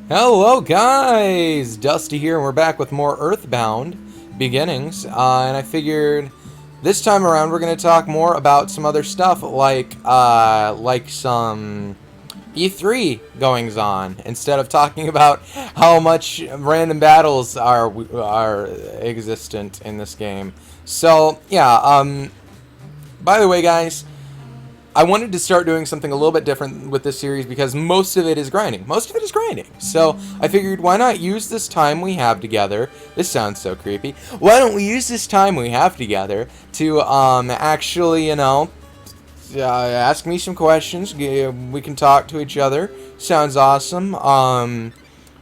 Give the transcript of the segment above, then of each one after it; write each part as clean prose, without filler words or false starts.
Hello guys! Dusty here, and we're back with more Earthbound beginnings. And I figured this time around we're going to talk more about some other stuff like some E3 goings on, instead of talking about how much random battles are existent in this game. So yeah, by the way, guys, I wanted to start doing something a little bit different with this series because most of it is grinding. So I figured, why not use this time we have together? This sounds so creepy. Why don't we use this time we have together to actually, ask me some questions. We can talk to each other. Sounds awesome.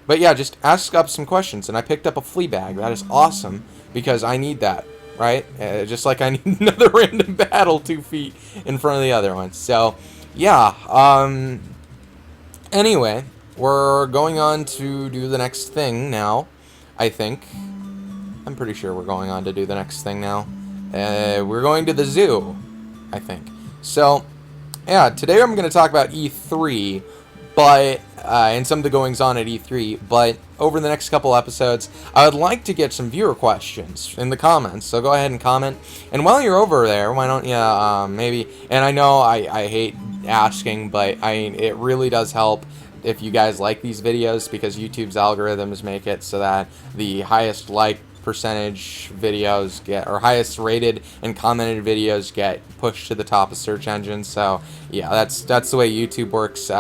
But yeah, just ask up some questions. And I picked up a flea bag. That is awesome because I need that. Right? Just like I need another random battle 2 feet in front of the other one. So, yeah. Anyway, we're going on to do the next thing now, I think. I'm pretty sure we're going on to do the next thing now. We're going to the zoo, I think. So, yeah, today I'm going to talk about E3, but and some of the goings on at E3, but over the next couple episodes, I would like to get some viewer questions in the comments, so go ahead and comment. And while you're over there, why don't you maybe, and I know I hate asking, but it really does help if you guys like these videos, because YouTube's algorithms make it so that the highest like percentage videos get, or highest rated and commented videos get pushed to the top of search engines. So yeah, that's the way YouTube works.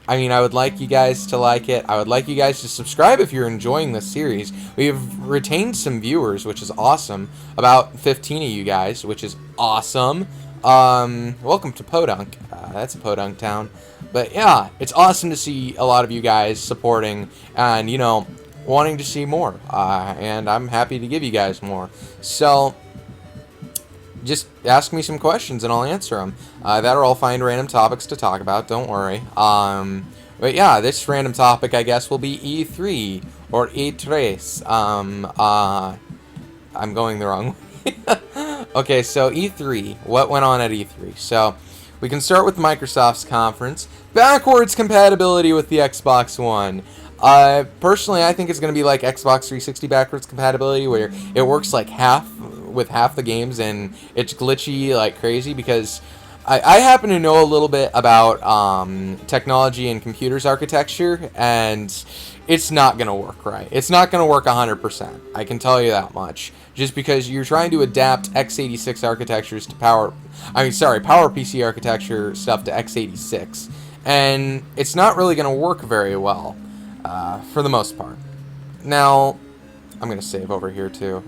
I would like you guys to like it. I would like you guys to subscribe if you're enjoying this series. We've retained some viewers, which is awesome. About 15 of you guys, which is awesome. Welcome to Podunk. That's a Podunk town. But yeah, it's awesome to see a lot of you guys supporting and, wanting to see more. And I'm happy to give you guys more. So just ask me some questions and I'll answer them. That, or I'll find random topics to talk about. Don't worry. But yeah, this random topic, I guess, will be E3 or E3. I'm going the wrong way. Okay, so E3. What went on at E3? So we can start with Microsoft's conference. Backwards compatibility with the Xbox One. Personally, I think it's going to be like Xbox 360 backwards compatibility, where it works like half the games and it's glitchy like crazy, because I happen to know a little bit about technology and computers architecture, and it's not going to work right. It's not going to work 100%. I can tell you that much. Just because you're trying to adapt x86 architectures to PowerPC architecture stuff to x86, and it's not really going to work very well for the most part. Now, I'm going to save over here too.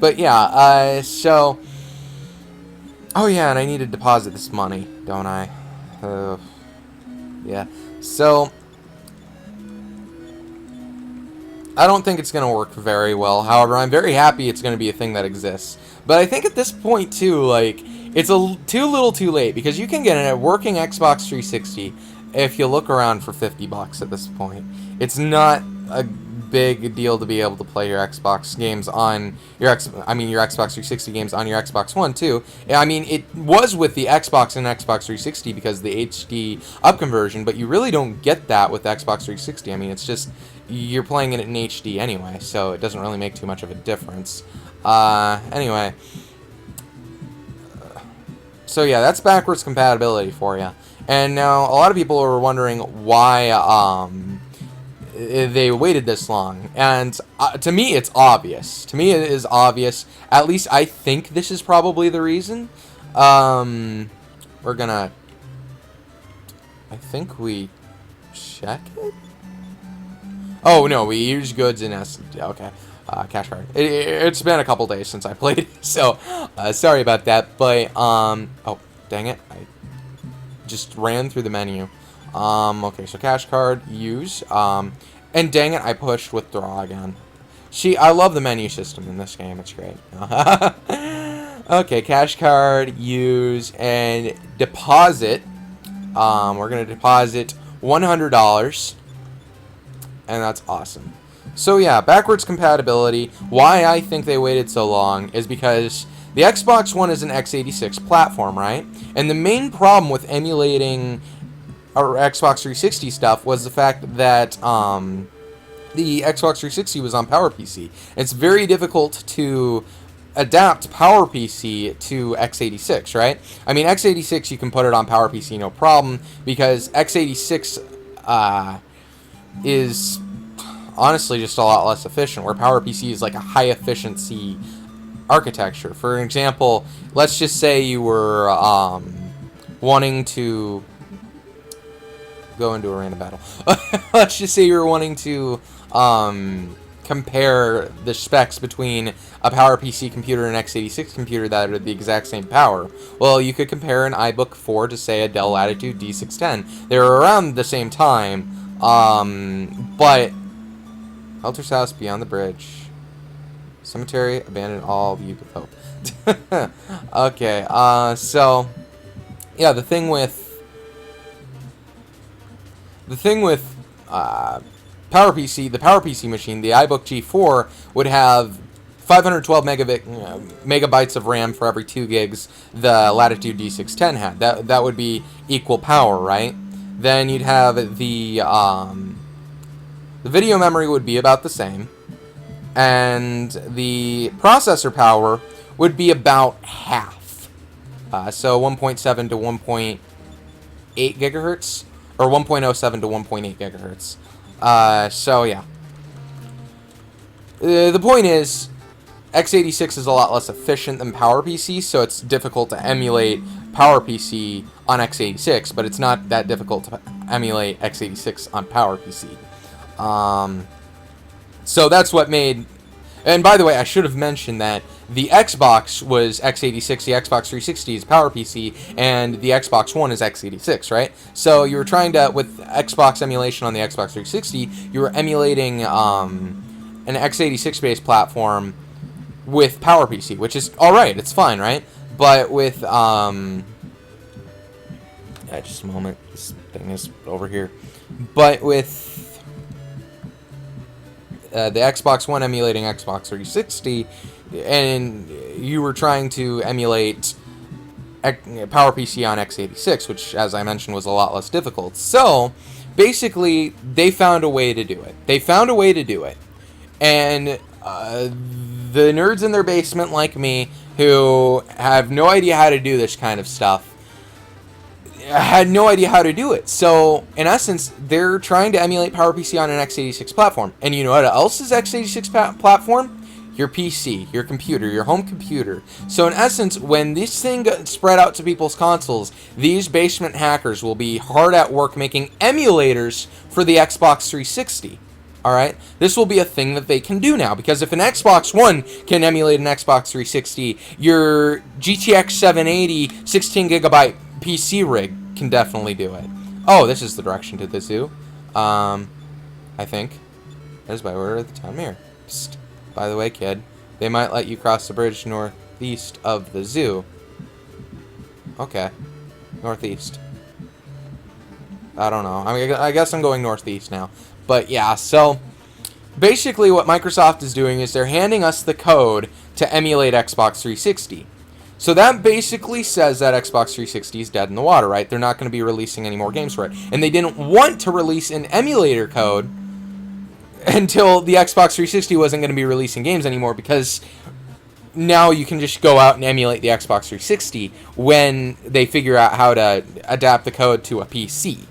But yeah, so... Oh yeah, and I need to deposit this money, don't I? Yeah. So, I don't think it's going to work very well. However, I'm very happy it's going to be a thing that exists. But I think at this point, too, like, it's too little too late, because you can get a working Xbox 360 if you look around for $50 at this point. It's not a big deal to be able to play your Xbox games on your Xbox 360 games on your Xbox One too. I mean, it was with the Xbox and Xbox 360 because of the HD up conversion, but you really don't get that with Xbox 360. I mean, it's just you're playing it in HD anyway, so it doesn't really make too much of a difference. Anyway, so yeah, that's backwards compatibility for you. And now a lot of people are wondering why they waited this long, and to me it's obvious. To me it is obvious. At least I think this is probably the reason. We're gonna... I think we check it? Oh no, we use goods in okay. Cash card. It's been a couple days since I played it, so sorry about that, but oh, dang it. I just ran through the menu. Okay, so cash card, use, and dang it, I pushed withdraw again. I love the menu system in this game, it's great. Okay, cash card, use, and deposit. We're gonna deposit $100, and that's awesome. So yeah, backwards compatibility. Why I think they waited so long is because the Xbox One is an x86 platform, right? And the main problem with emulating or Xbox 360 stuff was the fact that the Xbox 360 was on PowerPC. It's very difficult to adapt PowerPC to x86, right? I mean, x86 you can put it on PowerPC no problem, because x86 is honestly just a lot less efficient, where PowerPC is like a high efficiency architecture. For example, let's just say you were wanting to go into a random battle. Let's just say you were wanting to compare the specs between a PowerPC computer and an x86 computer that are the exact same power. Well, you could compare an iBook 4 to, say, a Dell Latitude D610. They were around the same time, but Helter's house beyond the bridge. Cemetery, abandoned all youth with hope. Okay, so yeah, the thing with PowerPC, the PowerPC machine, the iBook G4 would have 512 megabytes of RAM for every 2 gigs the Latitude D610 had. That would be equal power, right? Then you'd have the video memory would be about the same, and the processor power would be about half. So 1.7 to 1.8 gigahertz, or 1.07 to 1.8 gigahertz. So yeah. The point is, x86 is a lot less efficient than PowerPC, so it's difficult to emulate PowerPC on x86, but it's not that difficult to emulate x86 on PowerPC. So that's what made... And by the way, I should have mentioned that the Xbox was x86, the Xbox 360 is PowerPC, and the Xbox One is x86, right? So you were trying to, with Xbox emulation on the Xbox 360, you were emulating an x86-based platform with PowerPC, which is alright, it's fine, right? But with, just a moment, this thing is over here. But with the Xbox One emulating Xbox 360, and you were trying to emulate PowerPC on x86, which, as I mentioned, was a lot less difficult. So, basically, they found a way to do it. And the nerds in their basement like me, who have no idea how to do this kind of stuff, had no idea how to do it. So, in essence, they're trying to emulate PowerPC on an x86 platform. And you know what else is x86 platform? Your PC, your computer, your home computer. So, in essence, when this thing gets spread out to people's consoles, these basement hackers will be hard at work making emulators for the Xbox 360. Alright? This will be a thing that they can do now, because if an Xbox One can emulate an Xbox 360, your GTX 780 16GB PC rig can definitely do it. Oh, this is the direction to the zoo. I think. That is by order of the town mayor. Psst. By the way, kid, they might let you cross the bridge northeast of the zoo. Okay. Northeast. I don't know. I guess I'm going northeast now. But yeah, so basically what Microsoft is doing is they're handing us the code to emulate Xbox 360. So that basically says that Xbox 360 is dead in the water, right? They're not going to be releasing any more games for it. And they didn't want to release an emulator code until the Xbox 360 wasn't going to be releasing games anymore, because now you can just go out and emulate the Xbox 360 when they figure out how to adapt the code to a PC.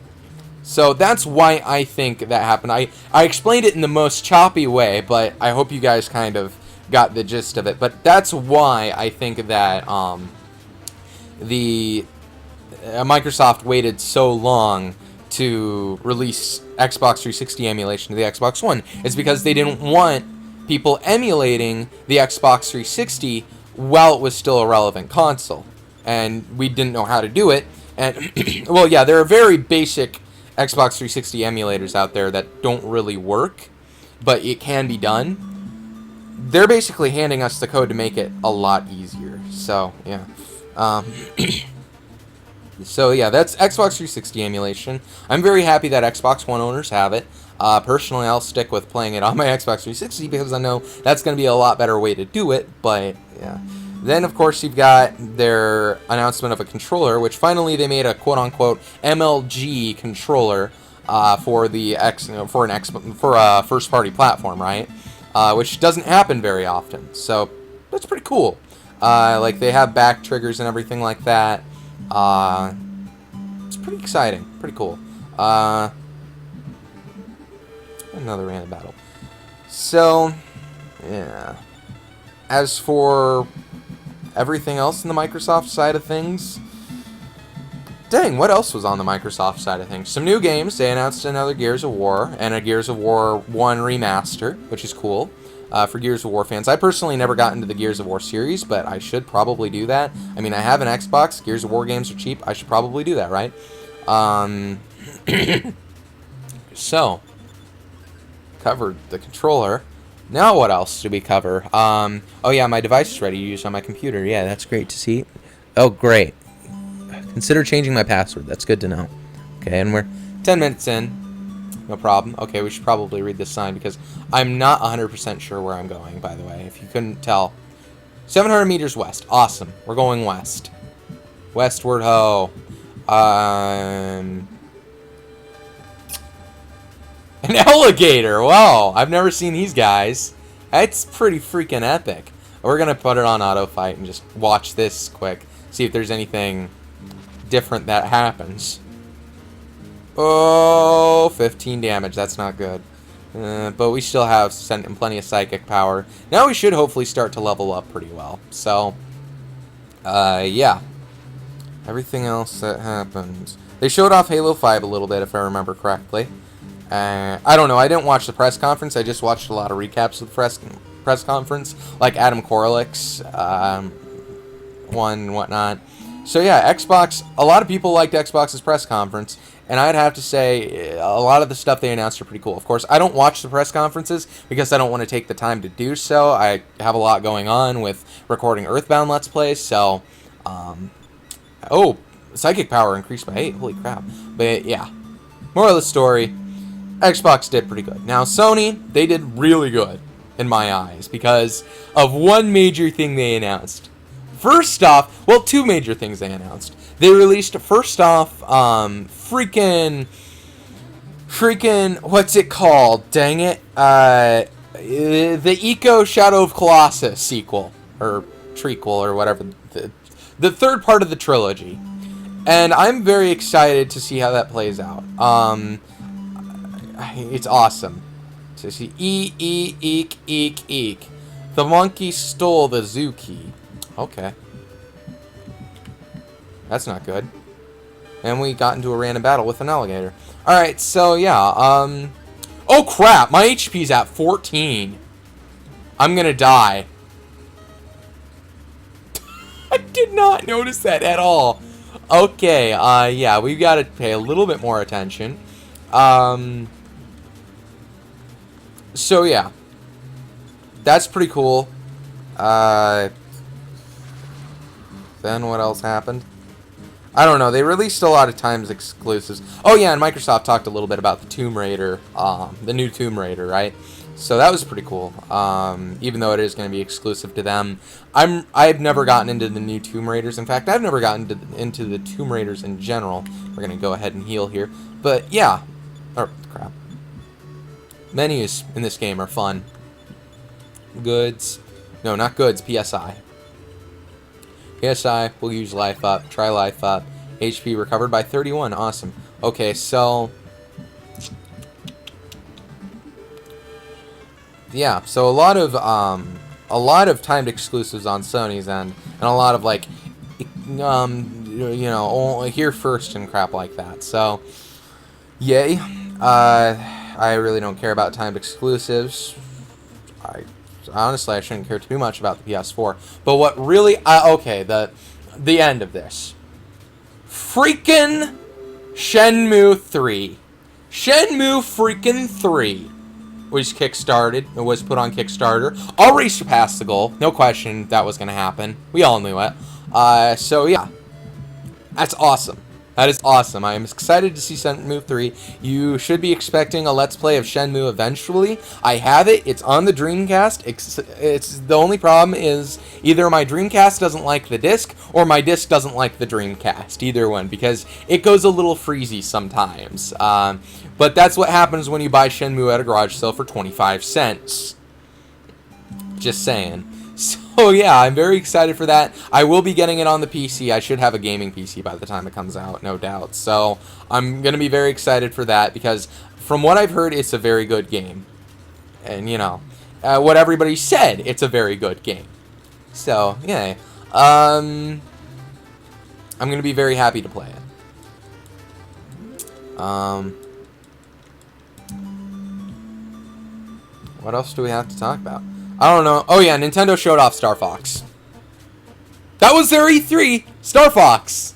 So that's why I think that happened. I explained it in the most choppy way, but I hope you guys kind of got the gist of it. But that's why I think that Microsoft waited so long to release Xbox 360 emulation to the Xbox One. It's because they didn't want people emulating the Xbox 360 while it was still a relevant console. And we didn't know how to do it. And, well, yeah, there are very basic Xbox 360 emulators out there that don't really work, but it can be done. They're basically handing us the code to make it a lot easier. So, yeah. So, yeah, that's Xbox 360 emulation. I'm very happy that Xbox One owners have it. Personally, I'll stick with playing it on my Xbox 360 because I know that's going to be a lot better way to do it. But, yeah. Then, of course, you've got their announcement of a controller, which finally they made a quote-unquote MLG controller for a first-party platform, right? Which doesn't happen very often, so that's pretty cool. Like, they have back triggers and everything like that. It's pretty exciting, pretty cool. Another random battle. So, yeah. As for everything else in the Microsoft side of things, dang, what else was on the Microsoft side of things? Some new games. They announced another Gears of War and a Gears of War 1 remaster, which is cool for Gears of War fans. I personally never got into the Gears of War series, but I should probably do that. I mean, I have an Xbox. Gears of War games are cheap. I should probably do that, right? So, covered the controller. Now what else did we cover? Oh yeah, my device is ready to use on my computer. Yeah, that's great to see. Oh, great. Consider changing my password. That's good to know. Okay, and we're 10 minutes in. No problem. Okay, we should probably read this sign because I'm not 100% sure where I'm going, by the way, if you couldn't tell. 700 meters west. Awesome. We're going west. Westward ho. An alligator! Wow, I've never seen these guys. That's pretty freaking epic. We're gonna put it on auto fight and just watch this quick. See if there's anything different that happens. Oh, 15 damage. That's not good. But we still have plenty of psychic power. Now we should hopefully start to level up pretty well. So, yeah. Everything else that happens. They showed off Halo 5 a little bit, if I remember correctly. I don't know. I didn't watch the press conference. I just watched a lot of recaps of the press conference, like Adam Korlick's one and whatnot. So yeah, Xbox. A lot of people liked Xbox's press conference, and I'd have to say a lot of the stuff they announced are pretty cool. Of course, I don't watch the press conferences because I don't want to take the time to do so. I have a lot going on with recording Earthbound Let's Play. So, oh, psychic power increased by 8. Holy crap! But yeah, moral of the story. Xbox did pretty good. Now, Sony, they did really good, in my eyes, because of one major thing they announced. First off, well, two major things they announced. They released, first off, freaking, what's it called? Dang it. The Eco Shadow of Colossus sequel, or trequel, or whatever. The third part of the trilogy. And I'm very excited to see how that plays out. It's awesome. So see, eek. The monkey stole the zoo key. Okay. That's not good. And we got into a random battle with an alligator. Alright, so yeah, oh crap, my HP's at 14. I'm gonna die. I did not notice that at all. Okay, yeah, we've got to pay a little bit more attention. So yeah, that's pretty cool. Then what else happened? I don't know. They released a lot of times exclusives. Oh yeah, and Microsoft talked a little bit about the Tomb Raider, the new Tomb Raider, right? So that was pretty cool. Even though it is going to be exclusive to them, I've never gotten into the new Tomb Raiders. In fact, I've never gotten into the Tomb Raiders in general. We're going to go ahead and heal here, but yeah. Oh crap. Menus in this game are fun. Goods. No, not goods. PSI. PSI, we'll use life up. Try life up. HP recovered by 31. Awesome. Okay, so... yeah, so a lot of timed exclusives on Sony's end, and a lot of, like, you know, here first and crap like that. So, yay. I really don't care about timed exclusives. Honestly, I shouldn't care too much about the PS4. But what really... okay, the end of this. Freaking Shenmue 3. Shenmue freaking 3 was kickstarted. It was put on Kickstarter. Already surpassed the goal. No question that was going to happen. We all knew it. So, yeah. That's awesome. That is awesome. I am excited to see Shenmue 3. You should be expecting a Let's Play of Shenmue eventually. I have it. It's on the Dreamcast. It's the only problem is either my Dreamcast doesn't like the disc or my disc doesn't like the Dreamcast. Either one, because it goes a little freezy sometimes. But that's what happens when you buy Shenmue at a garage sale for 25 cents. Just saying. So yeah, I'm very excited for that. I will be getting it on the PC. I should have a gaming PC by the time it comes out, no doubt. So I'm going to be very excited for that because from what I've heard, it's a very good game. And, you know, what everybody said, it's a very good game. So, yeah. I'm going to be very happy to play it. What else do we have to talk about? I don't know. Oh yeah, Nintendo showed off Star Fox. That was their E3! Star Fox!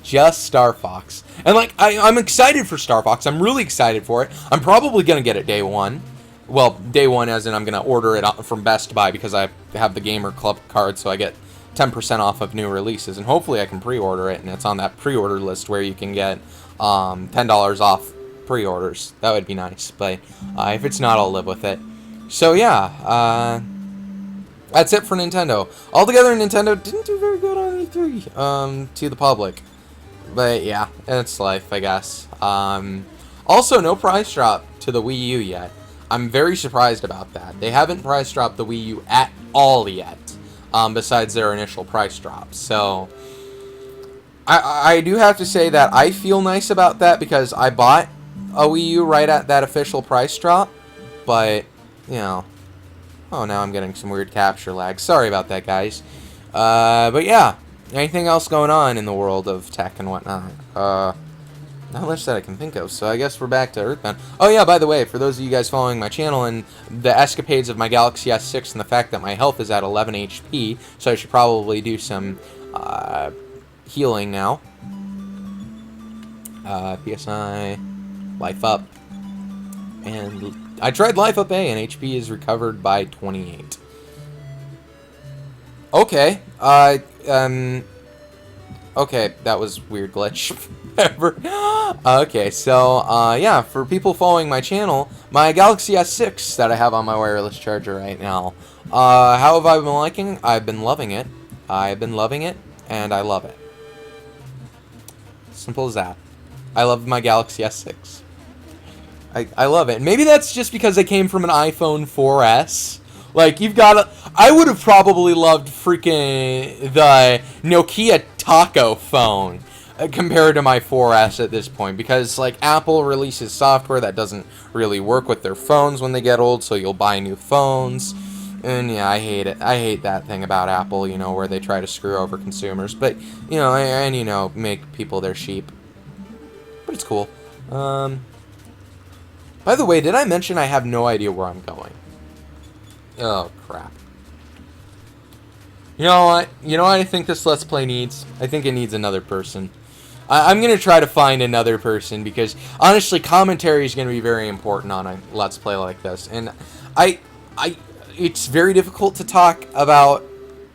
Just Star Fox. And like, I'm excited for Star Fox. I'm really excited for it. I'm probably going to get it day one. Well, day one as in I'm going to order it from Best Buy because I have the Gamer Club card, so I get 10% off of new releases. And hopefully I can pre-order it, and it's on that pre-order list where you can get $10 off pre-orders. That would be nice, but if it's not, I'll live with it. So yeah, that's it for Nintendo. Altogether, Nintendo didn't do very good on E3 to the public. But yeah, it's life, I guess. Also, no price drop to the Wii U yet. I'm very surprised about that. They haven't price dropped the Wii U at all yet, besides their initial price drop. So I do have to say that I feel nice about that because I bought a Wii U right at that official price drop, but you know, oh, now I'm getting some weird capture lag. Sorry about that, guys. But yeah, anything else going on in the world of tech and whatnot? Not much that I can think of, so I guess we're back to Earthbound. Oh yeah, by the way, for those of you guys following my channel and the escapades of my Galaxy S6 and the fact that my health is at 11 HP, so I should probably do some healing now. PSI, Life Up, and I tried Life Up A, and HP is recovered by 28. Okay. Okay, that was weird glitch. Okay, so, yeah, for people following my channel, my Galaxy S6 that I have on my wireless charger right now, how have I been liking? I've been loving it. I've been loving it, and I love it. Simple as that. I love my Galaxy S6. I love it. Maybe that's just because it came from an iPhone 4S. Like, you've got a... I would have probably loved freaking the Nokia Taco phone compared to my 4S at this point. Because, like, Apple releases software that doesn't really work with their phones when they get old, so you'll buy new phones. And, yeah, I hate it. I hate that thing about Apple, you know, where they try to screw over consumers. But, you know, and, you know, make people their sheep. But it's cool. By the way, did I mention I have no idea where I'm going? Oh, crap. You know what? You know what I think this Let's Play needs? I think it needs another person. I'm going to try to find another person because, honestly, commentary is going to be very important on a Let's Play like this. And it's very difficult to talk about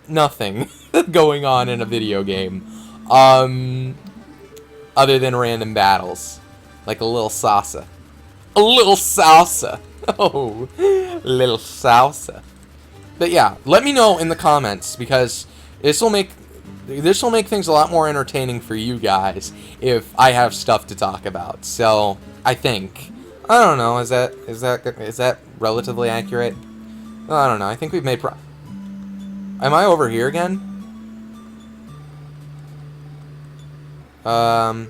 nothing going on in a video game. Other than random battles. Like a little salsa. A little salsa. Oh, little salsa. But yeah, let me know in the comments because this will make things a lot more entertaining for you guys if I have stuff to talk about. So I think I don't know. Is that relatively accurate? I don't know. I think we've made. Am I over here again? A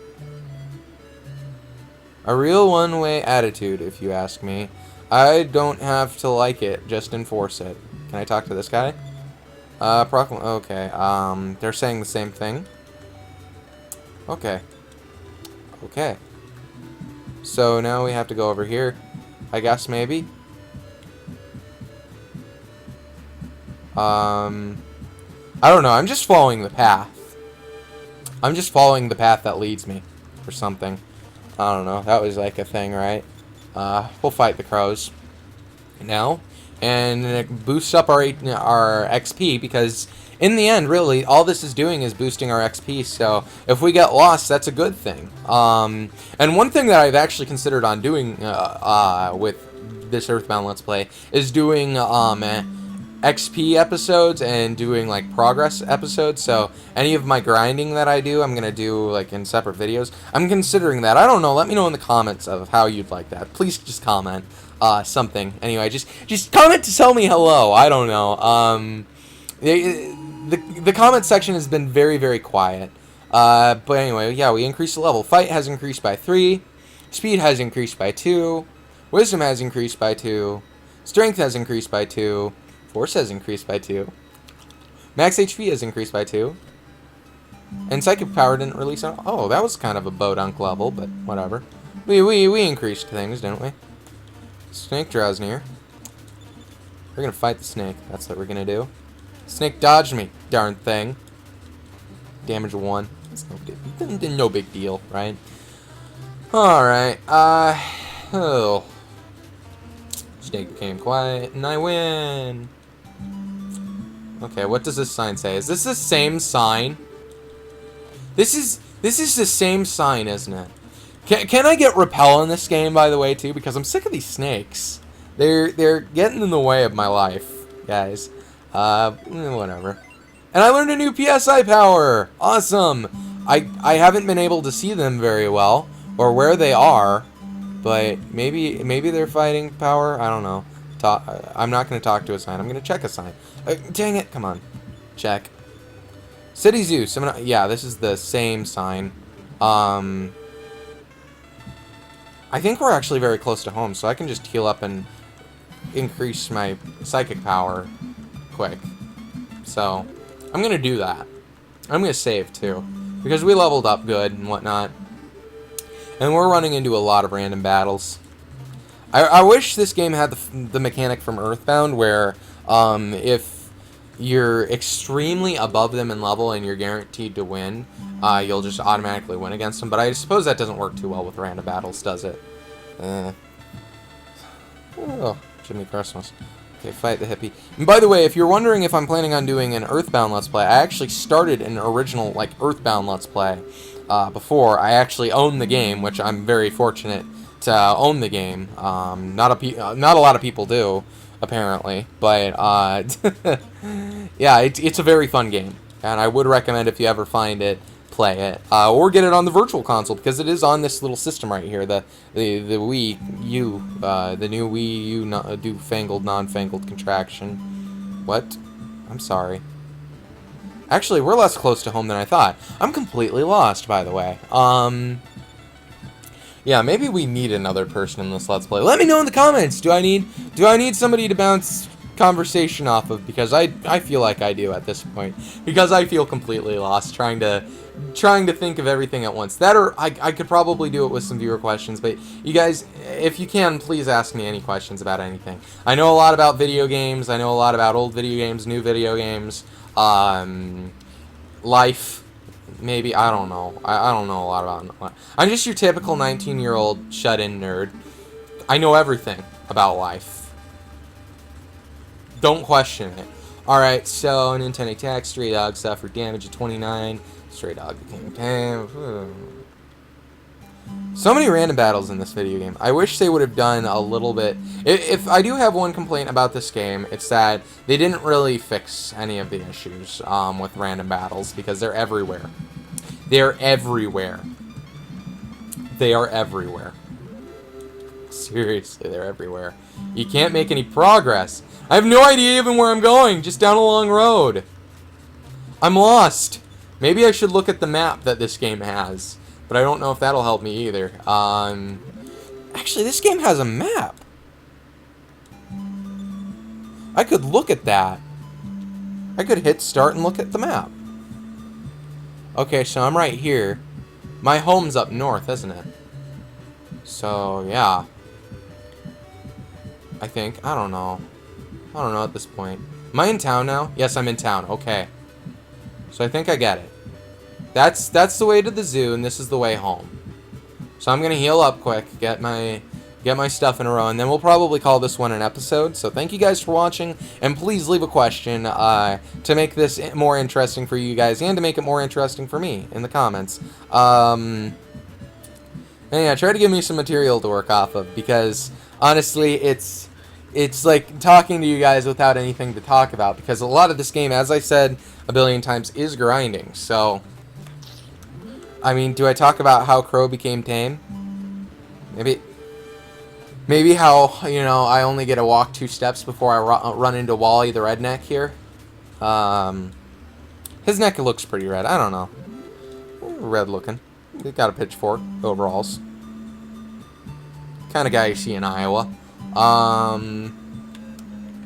real one-way attitude, if you ask me. I don't have to like it, just enforce it. Can I talk to this guy? Okay, they're saying the same thing. Okay. Okay. So now we have to go over here, I guess, maybe? I don't know, I'm just following the path. I'm just following the path that leads me, or something. I don't know, that was like a thing, right? We'll fight the crows now, and it boosts up our XP because in the end, really, all this is doing is boosting our XP, so if we get lost, that's a good thing. And one thing that I've actually considered on doing with this Earthbound Let's Play is doing XP episodes and doing like progress episodes. So any of my grinding that I do, I'm gonna do like in separate videos. I'm considering that. I don't know. Let me know in the comments of how you'd like that. Please just comment something. Anyway, just comment to tell me hello. I don't know. The comment section has been very, very quiet. But anyway, yeah, we increased the level. Fight has increased by 3. Speed has increased by 2. Wisdom has increased by 2. Strength has increased by 2. Force has increased by 2. Max HP has increased by 2. And Psychic Power didn't release at all. Oh, that was kind of a bodunk level, but whatever. We increased things, didn't we? Snake draws near. We're gonna fight the snake. That's what we're gonna do. Snake dodged me, darn thing. Damage 1. It's no big deal, right? Alright, oh. Snake became quiet, and I win! Okay, what does this sign say? Is this the same sign? This is the same sign, isn't it? Can I get repel in this game, by the way, too? Because I'm sick of these snakes. They're getting in the way of my life, guys. Whatever. And I learned a new PSI power! Awesome! I haven't been able to see them very well, or where they are, but maybe they're fighting power? I don't know. I'm not going to talk to a sign. I'm going to check a sign. Dang it! Come on. Check. City Zoo. Yeah, this is the same sign. I think we're actually very close to home, so I can just heal up and increase my psychic power quick. So, I'm going to do that. I'm going to save, too, because we leveled up good and whatnot. And we're running into a lot of random battles. I wish this game had the mechanic from Earthbound where if you're extremely above them in level and you're guaranteed to win, you'll just automatically win against them. But I suppose that doesn't work too well with random battles, does it? Oh, Jimmy Christmas. Okay, fight the hippie. And by the way, if you're wondering if I'm planning on doing an Earthbound Let's Play, I actually started an original, like, Earthbound Let's Play before. I actually own the game, which I'm very fortunate to own the game. Not a lot of people do, apparently. But, yeah, it's a very fun game. And I would recommend, if you ever find it, play it. Or get it on the Virtual Console, because it is on this little system right here, the Wii U, the new Wii U do-fangled, non-fangled contraction. What? I'm sorry. Actually, we're less close to home than I thought. I'm completely lost, by the way. Yeah, maybe we need another person in this Let's Play. Let me know in the comments. Do I need somebody to bounce conversation off of? Because I feel like I do at this point. Because I feel completely lost trying to think of everything at once. That, or I could probably do it with some viewer questions. But you guys, if you can, please ask me any questions about anything. I know a lot about video games. I know a lot about old video games, new video games, life. Maybe, I don't know. I don't know a lot about it. I'm just your typical 19-year-old shut-in nerd. I know everything about life. Don't question it. Alright, so Nintendo attack, Stray Dog suffered damage of 29. Stray Dog became 10. So many random battles in this video game. I wish they would have done a little bit. If I do have one complaint about this game, it's that they didn't really fix any of the issues with random battles, because they're everywhere. They're everywhere. They are everywhere. Seriously, they're everywhere. You can't make any progress. I have no idea even where I'm going, just down a long road. I'm lost. Maybe I should look at the map that this game has, but I don't know if that'll help me either. Actually, this game has a map. I could look at that. I could hit start and look at the map. Okay, so I'm right here. My home's up north, isn't it? So, yeah. I think. I don't know. I don't know at this point. Am I in town now? Yes, I'm in town. Okay. So I think I get it. That's the way to the zoo, and this is the way home. So I'm gonna heal up quick, get my get my stuff in a row, and then we'll probably call this one an episode. So thank you guys for watching, and please leave a question to make this more interesting for you guys, and to make it more interesting for me in the comments. And yeah, try to give me some material to work off of, because honestly, it's like talking to you guys without anything to talk about, because a lot of this game, as I said a billion times, is grinding. So, I mean, do I talk about how Crow became tame? Maybe how, you know, I only get to walk 2 steps before I run into Wally the redneck here. His neck looks pretty red. I don't know. Red looking. He got a pitchfork, overalls. Kind of guy you see in Iowa.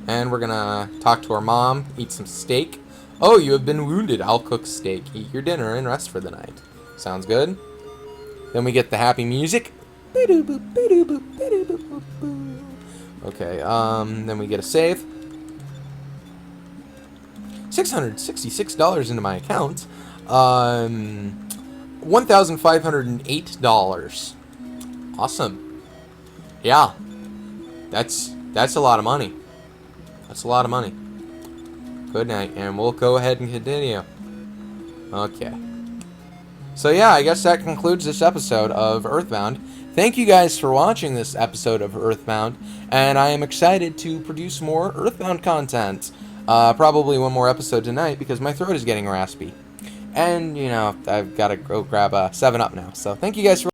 And we're gonna talk to our mom, eat some steak. Oh, you have been wounded. I'll cook steak. Eat your dinner and rest for the night. Sounds good. Then we get the happy music. Okay, then we get a save. $666 into my account. $1,508. Awesome. Yeah. That's a lot of money. That's a lot of money. Good night, and we'll go ahead and continue. Okay. So yeah, I guess that concludes this episode of Earthbound. Thank you guys for watching this episode of Earthbound, and I am excited to produce more Earthbound content. Probably one more episode tonight, because my throat is getting raspy. And, you know, I've got to go grab a 7-Up now. So thank you guys for